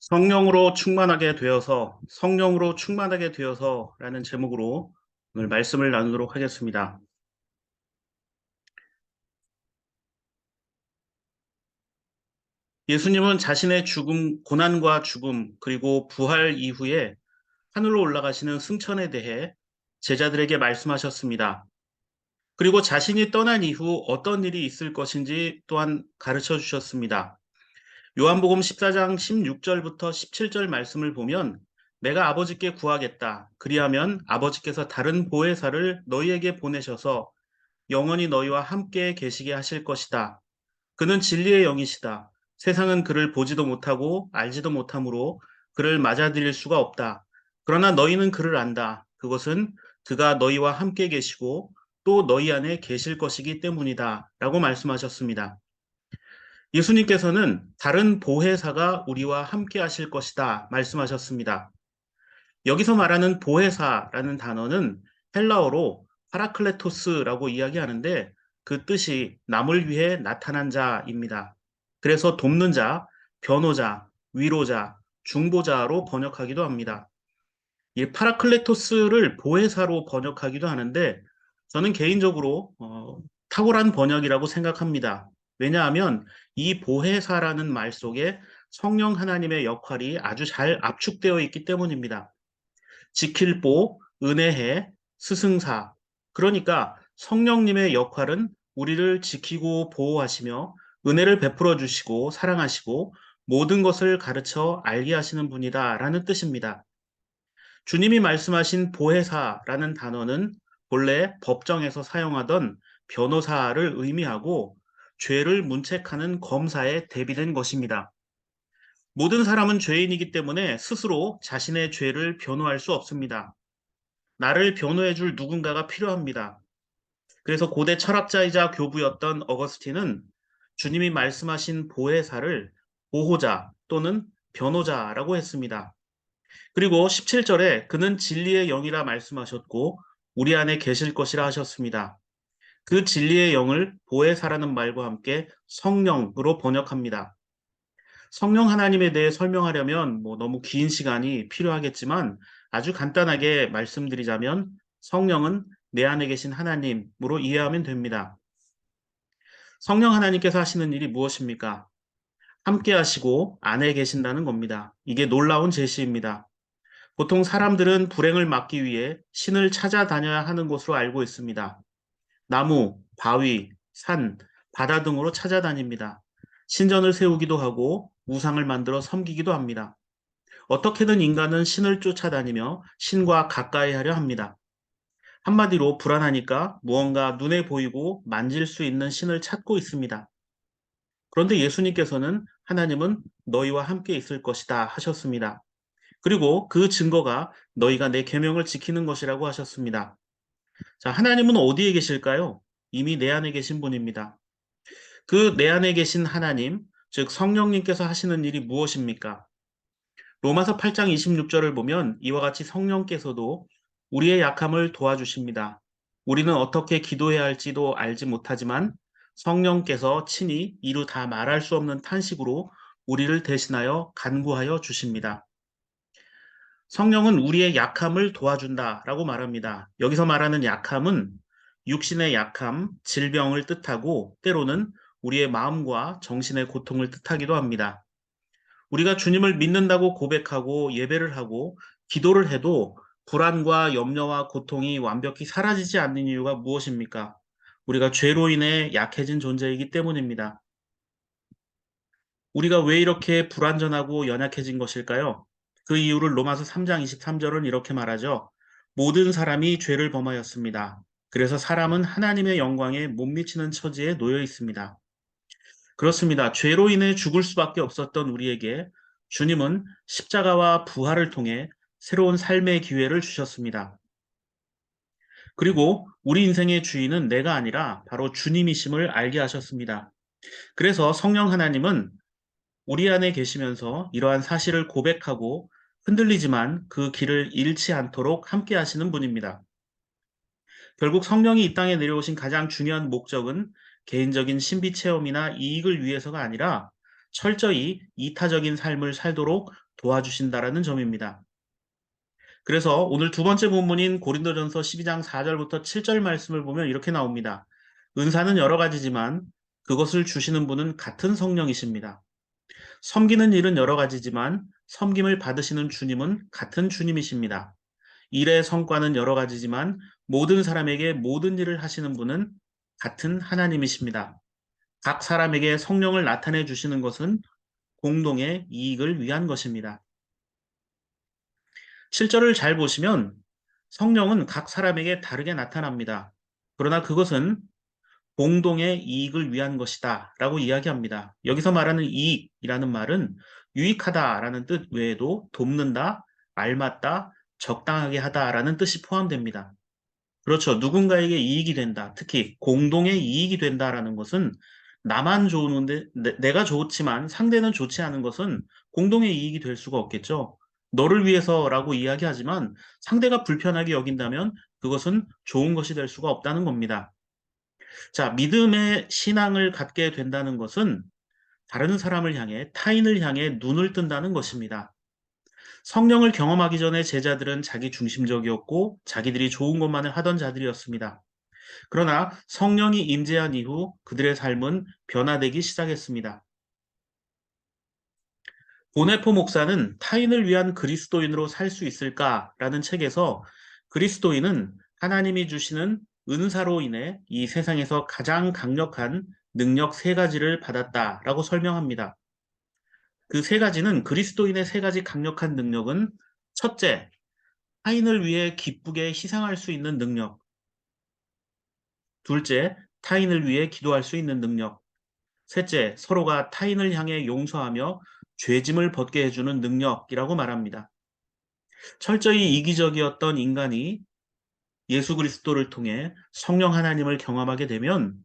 성령으로 충만하게 되어서, 성령으로 충만하게 되어서라는 제목으로 오늘 말씀을 나누도록 하겠습니다. 예수님은 자신의 죽음, 고난과 죽음, 그리고 부활 이후에 하늘로 올라가시는 승천에 대해 제자들에게 말씀하셨습니다. 그리고 자신이 떠난 이후 어떤 일이 있을 것인지 또한 가르쳐 주셨습니다. 요한복음 14장 16절부터 17절 말씀을 보면 내가 아버지께 구하겠다. 그리하면 아버지께서 다른 보혜사를 너희에게 보내셔서 영원히 너희와 함께 계시게 하실 것이다. 그는 진리의 영이시다. 세상은 그를 보지도 못하고 알지도 못하므로 그를 맞아들일 수가 없다. 그러나 너희는 그를 안다. 그것은 그가 너희와 함께 계시고 또 너희 안에 계실 것이기 때문이다. 라고 말씀하셨습니다. 예수님께서는 다른 보혜사가 우리와 함께 하실 것이다 말씀하셨습니다. 여기서 말하는 보혜사라는 단어는 헬라어로 파라클레토스라고 이야기하는데 그 뜻이 남을 위해 나타난 자입니다. 그래서 돕는 자, 변호자, 위로자, 중보자로 번역하기도 합니다. 이 파라클레토스를 보혜사로 번역하기도 하는데 저는 개인적으로 탁월한 번역이라고 생각합니다. 왜냐하면 이 보혜사라는 말 속에 성령 하나님의 역할이 아주 잘 압축되어 있기 때문입니다. 지킬보, 은혜해, 스승사. 그러니까 성령님의 역할은 우리를 지키고 보호하시며 은혜를 베풀어 주시고 사랑하시고 모든 것을 가르쳐 알게 하시는 분이다라는 뜻입니다. 주님이 말씀하신 보혜사라는 단어는 본래 법정에서 사용하던 변호사를 의미하고 죄를 문책하는 검사에 대비된 것입니다. 모든 사람은 죄인이기 때문에 스스로 자신의 죄를 변호할 수 없습니다. 나를 변호해 줄 누군가가 필요합니다. 그래서 고대 철학자이자 교부였던 어거스틴은 주님이 말씀하신 보혜사를 보호자 또는 변호자라고 했습니다. 그리고 17절에 그는 진리의 영이라 말씀하셨고 우리 안에 계실 것이라 하셨습니다. 그 진리의 영을 보혜사라는 말과 함께 성령으로 번역합니다. 성령 하나님에 대해 설명하려면 너무 긴 시간이 필요하겠지만 아주 간단하게 말씀드리자면 성령은 내 안에 계신 하나님으로 이해하면 됩니다. 성령 하나님께서 하시는 일이 무엇입니까? 함께 하시고 안에 계신다는 겁니다. 이게 놀라운 제시입니다. 보통 사람들은 불행을 막기 위해 신을 찾아다녀야 하는 것으로 알고 있습니다. 나무, 바위, 산, 바다 등으로 찾아다닙니다. 신전을 세우기도 하고 우상을 만들어 섬기기도 합니다. 어떻게든 인간은 신을 쫓아다니며 신과 가까이 하려 합니다. 한마디로 불안하니까 무언가 눈에 보이고 만질 수 있는 신을 찾고 있습니다. 그런데 예수님께서는 하나님은 너희와 함께 있을 것이다 하셨습니다. 그리고 그 증거가 너희가 내 계명을 지키는 것이라고 하셨습니다. 자, 하나님은 어디에 계실까요? 이미 내 안에 계신 분입니다. 그 내 안에 계신 하나님, 즉 성령님께서 하시는 일이 무엇입니까? 로마서 8장 26절을 보면 이와 같이 성령께서도 우리의 약함을 도와주십니다. 우리는 어떻게 기도해야 할지도 알지 못하지만 성령께서 친히 이루 다 말할 수 없는 탄식으로 우리를 대신하여 간구하여 주십니다. 성령은 우리의 약함을 도와준다라고 말합니다. 여기서 말하는 약함은 육신의 약함, 질병을 뜻하고 때로는 우리의 마음과 정신의 고통을 뜻하기도 합니다. 우리가 주님을 믿는다고 고백하고 예배를 하고 기도를 해도 불안과 염려와 고통이 완벽히 사라지지 않는 이유가 무엇입니까? 우리가 죄로 인해 약해진 존재이기 때문입니다. 우리가 왜 이렇게 불완전하고 연약해진 것일까요? 그 이유를 로마서 3장 23절은 이렇게 말하죠. 모든 사람이 죄를 범하였습니다. 그래서 사람은 하나님의 영광에 못 미치는 처지에 놓여 있습니다. 그렇습니다. 죄로 인해 죽을 수밖에 없었던 우리에게 주님은 십자가와 부활을 통해 새로운 삶의 기회를 주셨습니다. 그리고 우리 인생의 주인은 내가 아니라 바로 주님이심을 알게 하셨습니다. 그래서 성령 하나님은 우리 안에 계시면서 이러한 사실을 고백하고 흔들리지만 그 길을 잃지 않도록 함께 하시는 분입니다. 결국 성령이 이 땅에 내려오신 가장 중요한 목적은 개인적인 신비 체험이나 이익을 위해서가 아니라 철저히 이타적인 삶을 살도록 도와주신다라는 점입니다. 그래서 오늘 두 번째 본문인 고린도전서 12장 4절부터 7절 말씀을 보면 이렇게 나옵니다. 은사는 여러 가지지만 그것을 주시는 분은 같은 성령이십니다. 섬기는 일은 여러 가지지만 섬김을 받으시는 주님은 같은 주님이십니다. 일의 성과는 여러 가지지만 모든 사람에게 모든 일을 하시는 분은 같은 하나님이십니다. 각 사람에게 성령을 나타내 주시는 것은 공동의 이익을 위한 것입니다. 7절을 잘 보시면 성령은 각 사람에게 다르게 나타납니다. 그러나 그것은 공동의 이익을 위한 것이다 라고 이야기합니다. 여기서 말하는 이익이라는 말은 유익하다라는 뜻 외에도 돕는다, 알맞다, 적당하게 하다라는 뜻이 포함됩니다. 그렇죠. 누군가에게 이익이 된다. 특히 공동의 이익이 된다라는 것은 나만 좋은데 내가 좋지만 상대는 좋지 않은 것은 공동의 이익이 될 수가 없겠죠. 너를 위해서라고 이야기하지만 상대가 불편하게 여긴다면 그것은 좋은 것이 될 수가 없다는 겁니다. 자, 믿음의 신앙을 갖게 된다는 것은 다른 사람을 향해 타인을 향해 눈을 뜬다는 것입니다. 성령을 경험하기 전에 제자들은 자기 중심적이었고 자기들이 좋은 것만을 하던 자들이었습니다. 그러나 성령이 임재한 이후 그들의 삶은 변화되기 시작했습니다. 보네포 목사는 타인을 위한 그리스도인으로 살 수 있을까라는 책에서 그리스도인은 하나님이 주시는 은사로 인해 이 세상에서 가장 강력한 능력 세 가지를 받았다라고 설명합니다. 그 세 가지는 그리스도인의 세 가지 강력한 능력은 첫째, 타인을 위해 기쁘게 희생할 수 있는 능력. 둘째, 타인을 위해 기도할 수 있는 능력. 셋째, 서로가 타인을 향해 용서하며 죄짐을 벗게 해주는 능력이라고 말합니다. 철저히 이기적이었던 인간이 예수 그리스도를 통해 성령 하나님을 경험하게 되면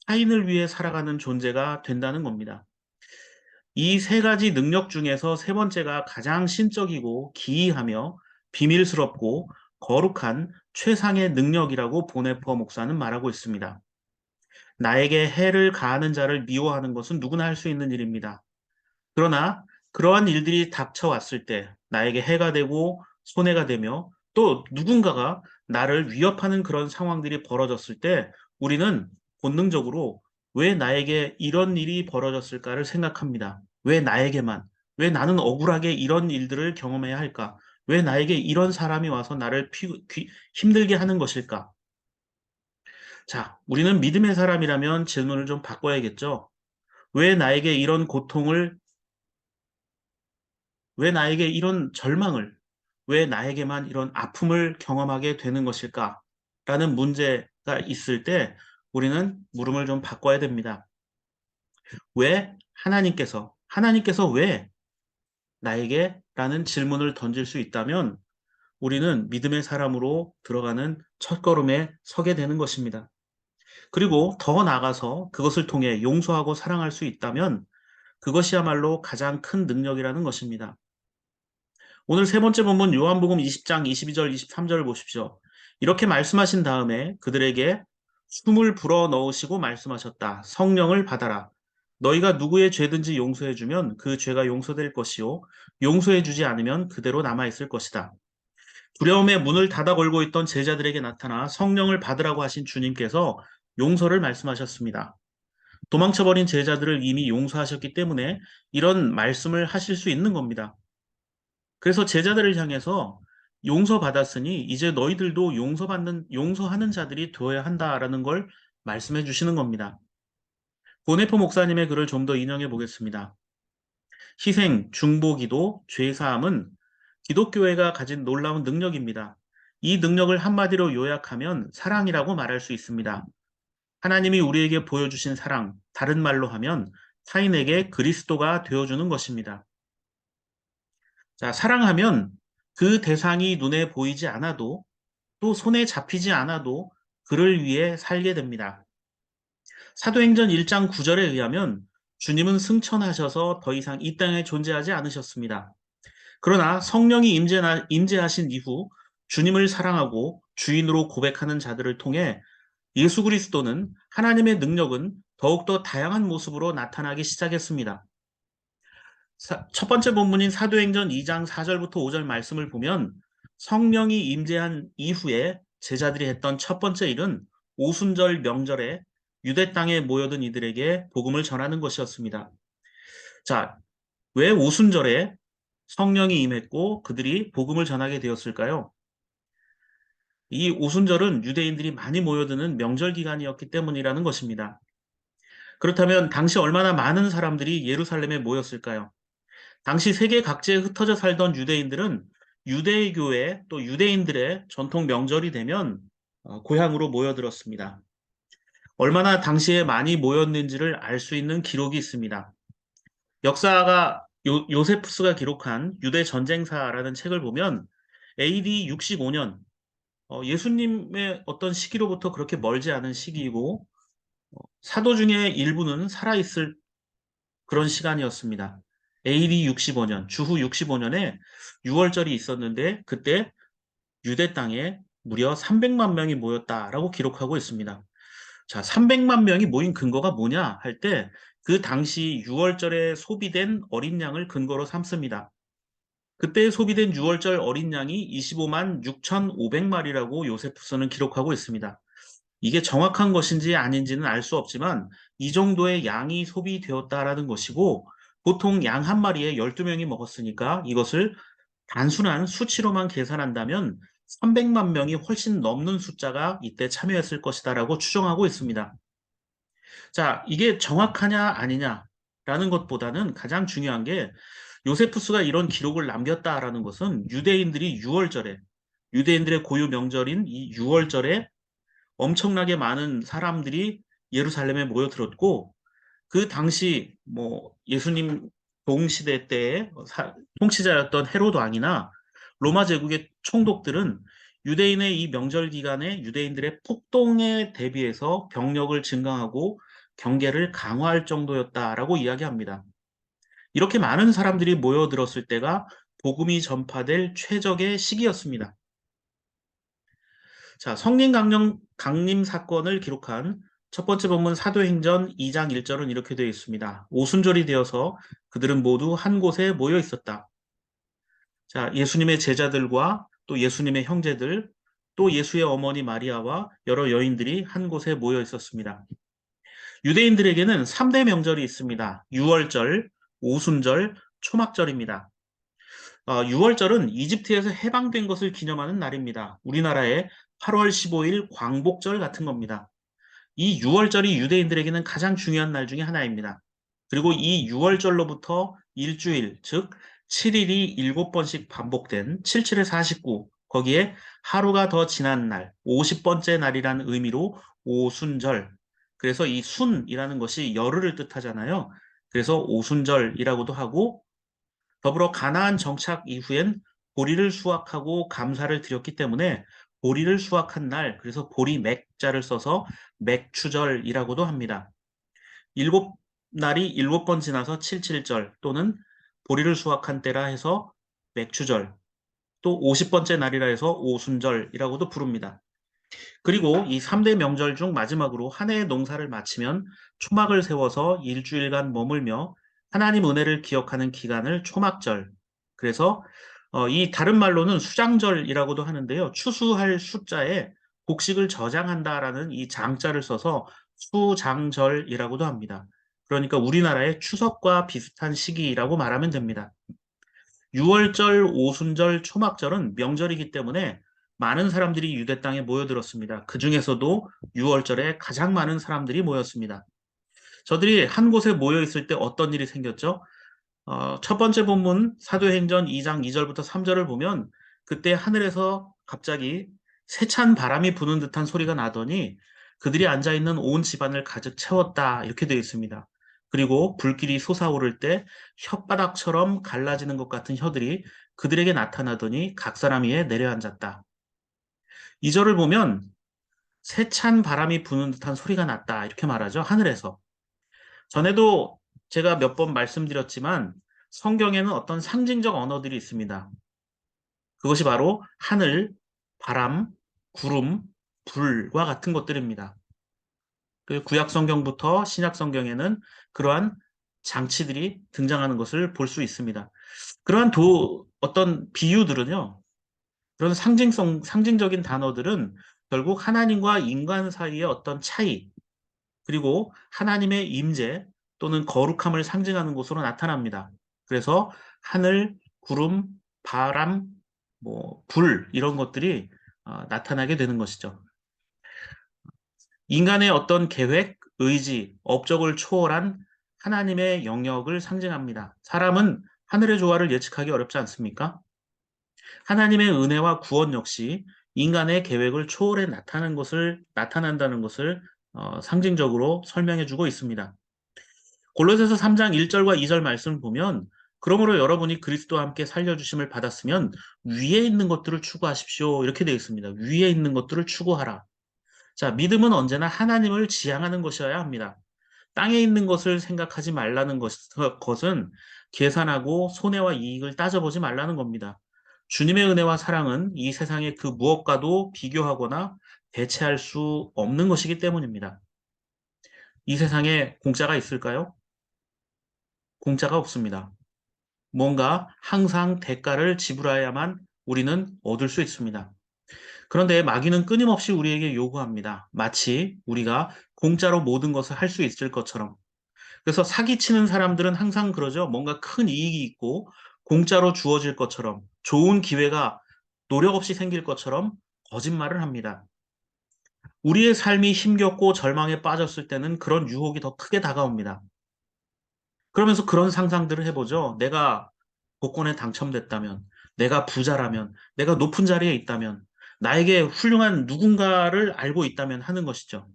타인을 위해 살아가는 존재가 된다는 겁니다. 이 세 가지 능력 중에서 세 번째가 가장 신적이고 기이하며 비밀스럽고 거룩한 최상의 능력이라고 보네퍼 목사는 말하고 있습니다. 나에게 해를 가하는 자를 미워하는 것은 누구나 할 수 있는 일입니다. 그러나 그러한 일들이 닥쳐왔을 때 나에게 해가 되고 손해가 되며 또 누군가가 나를 위협하는 그런 상황들이 벌어졌을 때 우리는 본능적으로 왜 나에게 이런 일이 벌어졌을까를 생각합니다. 왜 나에게만? 왜 나는 억울하게 이런 일들을 경험해야 할까? 왜 나에게 이런 사람이 와서 나를 힘들게 하는 것일까? 자, 우리는 믿음의 사람이라면 질문을 좀 바꿔야겠죠. 왜 나에게 이런 고통을 왜 나에게 이런 절망을, 왜 나에게만 이런 아픔을 경험하게 되는 것일까? 라는 문제가 있을 때 우리는 물음을 좀 바꿔야 됩니다. 왜 하나님께서 왜 나에게? 라는 질문을 던질 수 있다면 우리는 믿음의 사람으로 들어가는 첫걸음에 서게 되는 것입니다. 그리고 더 나아가서 그것을 통해 용서하고 사랑할 수 있다면 그것이야말로 가장 큰 능력이라는 것입니다. 오늘 세 번째 본문 요한복음 20장 22절 23절을 보십시오. 이렇게 말씀하신 다음에 그들에게 숨을 불어 넣으시고 말씀하셨다. 성령을 받아라. 너희가 누구의 죄든지 용서해 주면 그 죄가 용서될 것이요 용서해 주지 않으면 그대로 남아 있을 것이다. 두려움의 문을 닫아 걸고 있던 제자들에게 나타나 성령을 받으라고 하신 주님께서 용서를 말씀하셨습니다. 도망쳐버린 제자들을 이미 용서하셨기 때문에 이런 말씀을 하실 수 있는 겁니다. 그래서 제자들을 향해서 용서받았으니 이제 너희들도 용서하는 자들이 되어야 한다라는 걸 말씀해 주시는 겁니다. 보네포 목사님의 글을 좀 더 인용해 보겠습니다. 희생, 중보기도, 죄사함은 기독교회가 가진 놀라운 능력입니다. 이 능력을 한마디로 요약하면 사랑이라고 말할 수 있습니다. 하나님이 우리에게 보여주신 사랑, 다른 말로 하면 타인에게 그리스도가 되어주는 것입니다. 자, 사랑하면 그 대상이 눈에 보이지 않아도 또 손에 잡히지 않아도 그를 위해 살게 됩니다. 사도행전 1장 9절에 의하면 주님은 승천하셔서 더 이상 이 땅에 존재하지 않으셨습니다. 그러나 성령이 임재하신 이후 주님을 사랑하고 주인으로 고백하는 자들을 통해 예수 그리스도는 하나님의 능력은 더욱더 다양한 모습으로 나타나기 시작했습니다. 첫 번째 본문인 사도행전 2장 4절부터 5절 말씀을 보면 성령이 임재한 이후에 제자들이 했던 첫 번째 일은 오순절 명절에 유대 땅에 모여든 이들에게 복음을 전하는 것이었습니다. 자, 왜 오순절에 성령이 임했고 그들이 복음을 전하게 되었을까요? 이 오순절은 유대인들이 많이 모여드는 명절 기간이었기 때문이라는 것입니다. 그렇다면 당시 얼마나 많은 사람들이 예루살렘에 모였을까요? 당시 세계 각지에 흩어져 살던 유대인들은 유대교회 또 유대인들의 전통 명절이 되면 고향으로 모여들었습니다. 얼마나 당시에 많이 모였는지를 알 수 있는 기록이 있습니다. 역사가 요세푸스가 기록한 유대 전쟁사라는 책을 보면 AD 65년 예수님의 어떤 시기로부터 그렇게 멀지 않은 시기이고 사도 중에 일부는 살아있을 그런 시간이었습니다. AD 65년, 주후 65년에 6월절이 있었는데 그때 유대 땅에 무려 300만 명이 모였다라고 기록하고 있습니다. 자, 300만 명이 모인 근거가 뭐냐 할 때 그 당시 6월절에 소비된 어린 양을 근거로 삼습니다. 그때 소비된 6월절 어린 양이 25만 6,500마리라고 요세푸스는 기록하고 있습니다. 이게 정확한 것인지 아닌지는 알 수 없지만 이 정도의 양이 소비되었다라는 것이고 보통 양 한 마리에 12명이 먹었으니까 이것을 단순한 수치로만 계산한다면 300만 명이 훨씬 넘는 숫자가 이때 참여했을 것이다라고 추정하고 있습니다. 자, 이게 정확하냐 아니냐라는 것보다는 가장 중요한 게 요세푸스가 이런 기록을 남겼다라는 것은 유대인들이 6월절에 유대인들의 고유 명절인 이 6월절에 엄청나게 많은 사람들이 예루살렘에 모여들었고 그 당시 뭐 예수님 동시대 때의 통치자였던 헤로드 왕이나 로마 제국의 총독들은 유대인의 이 명절 기간에 유대인들의 폭동에 대비해서 병력을 증강하고 경계를 강화할 정도였다라고 이야기합니다. 이렇게 많은 사람들이 모여들었을 때가 복음이 전파될 최적의 시기였습니다. 자, 강림 사건을 기록한 첫 번째 본문 사도행전 2장 1절은 이렇게 되어 있습니다. 오순절이 되어서 그들은 모두 한 곳에 모여 있었다. 자, 예수님의 제자들과 또 예수님의 형제들, 또 예수의 어머니 마리아와 여러 여인들이 한 곳에 모여 있었습니다. 유대인들에게는 3대 명절이 있습니다. 유월절, 오순절, 초막절입니다. 6월절은 이집트에서 해방된 것을 기념하는 날입니다. 우리나라의 8월 15일 광복절 같은 겁니다. 이 6월절이 유대인들에게는 가장 중요한 날 중에 하나입니다. 그리고 이 6월절로부터 일주일, 즉 7일이 7번씩 반복된 77의 49, 거기에 하루가 더 지난 날, 50번째 날이라는 의미로 오순절. 그래서 이 순이라는 것이 열흘을 뜻하잖아요. 그래서 오순절이라고도 하고 더불어 가나안 정착 이후엔 보리를 수확하고 감사를 드렸기 때문에 보리를 수확한 날, 그래서 보리 맥자를 써서 맥추절이라고도 합니다. 일곱 날이 7번 지나서 칠칠절 또는 보리를 수확한 때라 해서 맥추절, 또 50번째 날이라 해서 오순절이라고도 부릅니다. 그리고 이 3대 명절 중 마지막으로 한 해의 농사를 마치면 초막을 세워서 일주일간 머물며 하나님 은혜를 기억하는 기간을 초막절. 그래서 이 다른 말로는 수장절이라고도 하는데요. 추수할 숫자에 곡식을 저장한다라는 이 장자를 써서 수장절이라고도 합니다. 그러니까 우리나라의 추석과 비슷한 시기라고 말하면 됩니다. 6월절, 오순절, 초막절은 명절이기 때문에 많은 사람들이 유대 땅에 모여들었습니다. 그 중에서도 6월절에 가장 많은 사람들이 모였습니다. 저들이 한 곳에 모여 있을 때 어떤 일이 생겼죠? 첫 번째 본문 사도행전 2장 2절부터 3절을 보면 그때 하늘에서 갑자기 세찬 바람이 부는 듯한 소리가 나더니 그들이 앉아 있는 온 집안을 가득 채웠다 이렇게 되어 있습니다. 그리고 불길이 솟아오를 때 혓바닥처럼 갈라지는 것 같은 혀들이 그들에게 나타나더니 각 사람 위에 내려앉았다. 2절을 보면 세찬 바람이 부는 듯한 소리가 났다 이렇게 말하죠. 하늘에서. 전에도 제가 몇 번 말씀드렸지만 성경에는 어떤 상징적 언어들이 있습니다. 그것이 바로 하늘, 바람, 구름, 불과 같은 것들입니다. 그 구약 성경부터 신약 성경에는 그러한 장치들이 등장하는 것을 볼 수 있습니다. 그러한 어떤 비유들은요, 그런 상징적인 단어들은 결국 하나님과 인간 사이의 어떤 차이, 그리고 하나님의 임재 또는 거룩함을 상징하는 것으로 나타납니다. 그래서 하늘, 구름, 바람, 불 이런 것들이 나타나게 되는 것이죠. 인간의 어떤 계획, 의지, 업적을 초월한 하나님의 영역을 상징합니다. 사람은 하늘의 조화를 예측하기 어렵지 않습니까? 하나님의 은혜와 구원 역시 인간의 계획을 초월해 나타난다는 것을 상징적으로 설명해 주고 있습니다. 골로새서 3장 1절과 2절 말씀을 보면 그러므로 여러분이 그리스도와 함께 살려주심을 받았으면 위에 있는 것들을 추구하십시오. 이렇게 되어 있습니다. 위에 있는 것들을 추구하라. 자, 믿음은 언제나 하나님을 지향하는 것이어야 합니다. 땅에 있는 것을 생각하지 말라는 것은 계산하고 손해와 이익을 따져보지 말라는 겁니다. 주님의 은혜와 사랑은 이 세상의 그 무엇과도 비교하거나 대체할 수 없는 것이기 때문입니다. 이 세상에 공짜가 있을까요? 공짜가 없습니다. 뭔가 항상 대가를 지불해야만 우리는 얻을 수 있습니다. 그런데 마귀는 끊임없이 우리에게 요구합니다. 마치 우리가 공짜로 모든 것을 할 수 있을 것처럼. 그래서 사기치는 사람들은 항상 그러죠. 뭔가 큰 이익이 있고 공짜로 주어질 것처럼 좋은 기회가 노력 없이 생길 것처럼 거짓말을 합니다. 우리의 삶이 힘겹고 절망에 빠졌을 때는 그런 유혹이 더 크게 다가옵니다. 그러면서 그런 상상들을 해보죠. 내가 복권에 당첨됐다면, 내가 부자라면, 내가 높은 자리에 있다면, 나에게 훌륭한 누군가를 알고 있다면 하는 것이죠.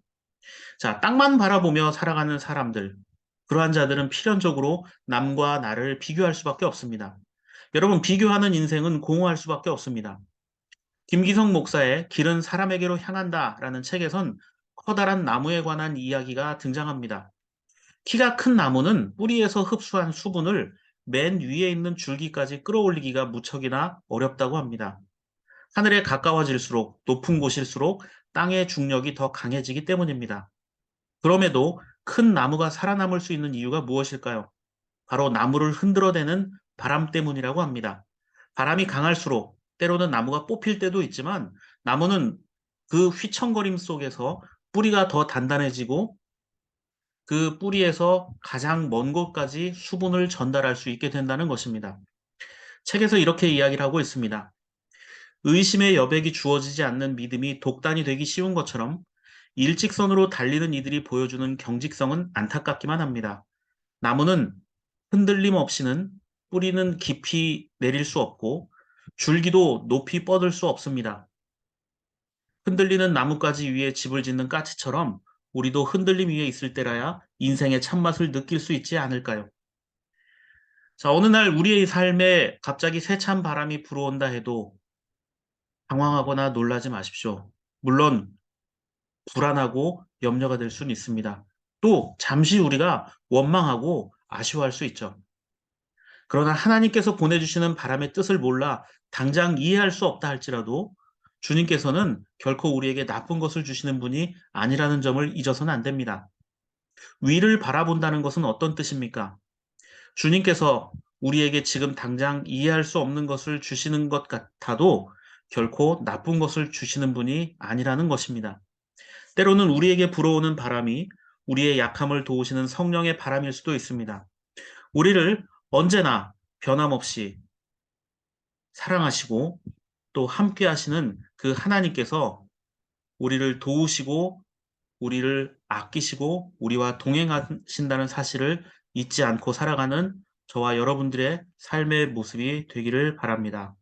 자, 땅만 바라보며 살아가는 사람들, 그러한 자들은 필연적으로 남과 나를 비교할 수밖에 없습니다. 여러분, 비교하는 인생은 공허할 수밖에 없습니다. 김기성 목사의 길은 사람에게로 향한다라는 책에선 커다란 나무에 관한 이야기가 등장합니다. 키가 큰 나무는 뿌리에서 흡수한 수분을 맨 위에 있는 줄기까지 끌어올리기가 무척이나 어렵다고 합니다. 하늘에 가까워질수록 높은 곳일수록 땅의 중력이 더 강해지기 때문입니다. 그럼에도 큰 나무가 살아남을 수 있는 이유가 무엇일까요? 바로 나무를 흔들어대는 바람 때문이라고 합니다. 바람이 강할수록 때로는 나무가 뽑힐 때도 있지만 나무는 그 휘청거림 속에서 뿌리가 더 단단해지고 그 뿌리에서 가장 먼 곳까지 수분을 전달할 수 있게 된다는 것입니다. 책에서 이렇게 이야기를 하고 있습니다. 의심의 여백이 주어지지 않는 믿음이 독단이 되기 쉬운 것처럼 일직선으로 달리는 이들이 보여주는 경직성은 안타깝기만 합니다. 나무는 흔들림 없이는 뿌리는 깊이 내릴 수 없고 줄기도 높이 뻗을 수 없습니다. 흔들리는 나뭇가지 위에 집을 짓는 까치처럼 우리도 흔들림 위에 있을 때라야 인생의 참맛을 느낄 수 있지 않을까요? 자, 어느 날 우리의 삶에 갑자기 세찬 바람이 불어온다 해도 당황하거나 놀라지 마십시오. 물론 불안하고 염려가 될 수는 있습니다. 또 잠시 우리가 원망하고 아쉬워할 수 있죠. 그러나 하나님께서 보내주시는 바람의 뜻을 몰라 당장 이해할 수 없다 할지라도 주님께서는 결코 우리에게 나쁜 것을 주시는 분이 아니라는 점을 잊어서는 안 됩니다. 위를 바라본다는 것은 어떤 뜻입니까? 주님께서 우리에게 지금 당장 이해할 수 없는 것을 주시는 것 같아도 결코 나쁜 것을 주시는 분이 아니라는 것입니다. 때로는 우리에게 불어오는 바람이 우리의 약함을 도우시는 성령의 바람일 수도 있습니다. 우리를 언제나 변함없이 사랑하시고 또 함께 하시는 그 하나님께서 우리를 도우시고 우리를 아끼시고 우리와 동행하신다는 사실을 잊지 않고 살아가는 저와 여러분들의 삶의 모습이 되기를 바랍니다.